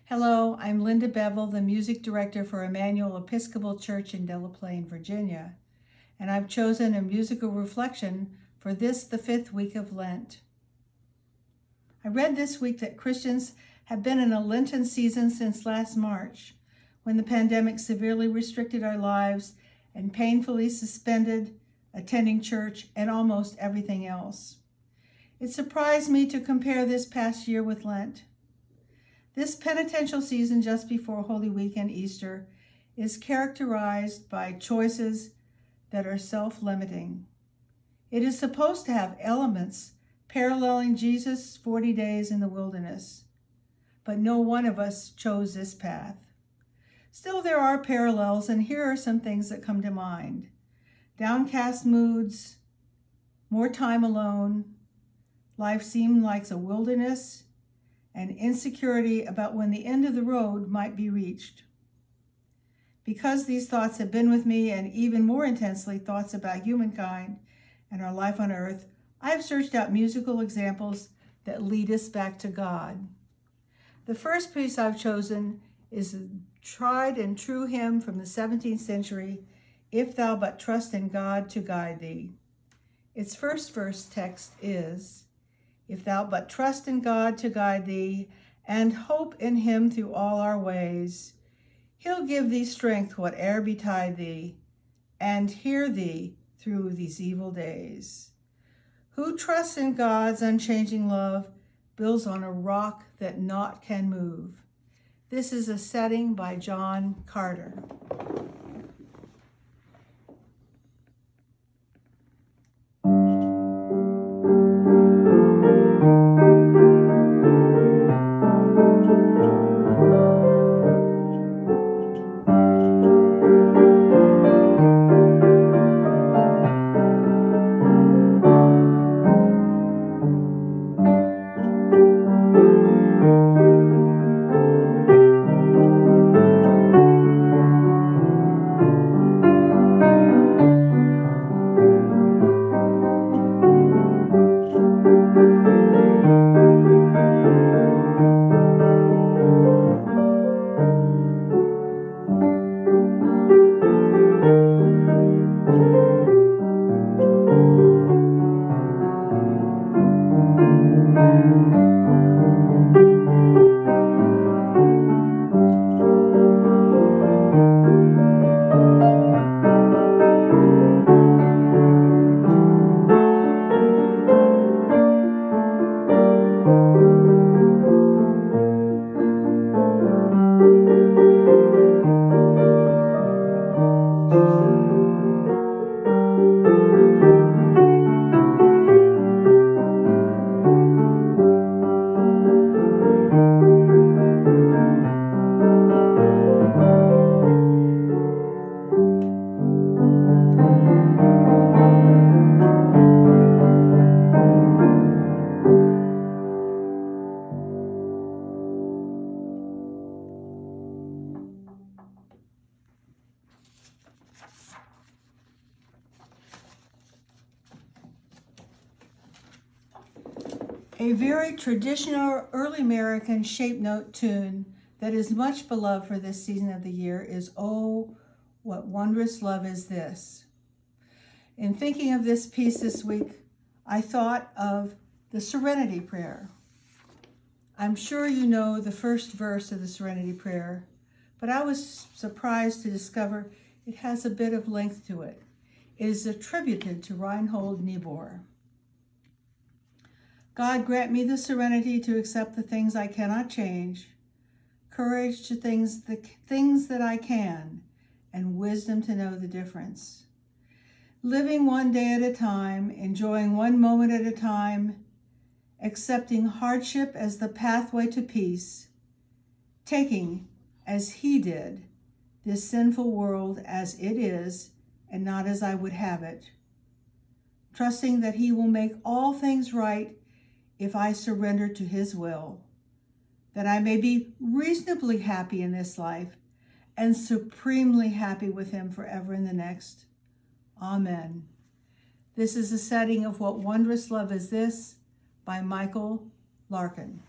Hello, I'm Linda Bevel, the music director for Emmanuel Episcopal Church in Delaplane, Virginia, and I've chosen a musical reflection for this, the 5th week of Lent. I read this week that Christians have been in a Lenten season since last March, when the pandemic severely restricted our lives and painfully suspended attending church and almost everything else. It surprised me to compare this past year with Lent. This penitential season just before Holy Week and Easter is characterized by choices that are self-limiting. It is supposed to have elements paralleling Jesus' 40 days in the wilderness, but no one of us chose this path. Still, there are parallels, and here are some things that come to mind. Downcast moods, more time alone, life seemed like a wilderness, and insecurity about when the end of the road might be reached. Because these thoughts have been with me, and even more intensely thoughts about humankind and our life on earth, I have searched out musical examples that lead us back to God. The first piece I've chosen is a tried and true hymn from the 17th century, "If Thou But Trust in God to Guide Thee." Its first verse text is, "If thou but trust in God to guide thee, and hope in him through all our ways, he'll give thee strength whate'er betide thee, and hear thee through these evil days. Who trusts in God's unchanging love builds on a rock that naught can move." This is a setting by John Carter. A very traditional early American shape note tune that is much beloved for this season of the year is "Oh, What Wondrous Love Is This." In thinking of this piece this week, I thought of the Serenity Prayer. I'm sure you know the first verse of the Serenity Prayer, but I was surprised to discover it has a bit of length to it. It is attributed to Reinhold Niebuhr. God, grant me the serenity to accept the things I cannot change, courage to the things that I can, and wisdom to know the difference. Living one day at a time, enjoying one moment at a time, accepting hardship as the pathway to peace, taking, as he did, this sinful world as it is and not as I would have it, trusting that he will make all things right if I surrender to his will, that I may be reasonably happy in this life and supremely happy with him forever in the next. Amen. This is a setting of "What Wondrous Love Is This" by Michael Larkin.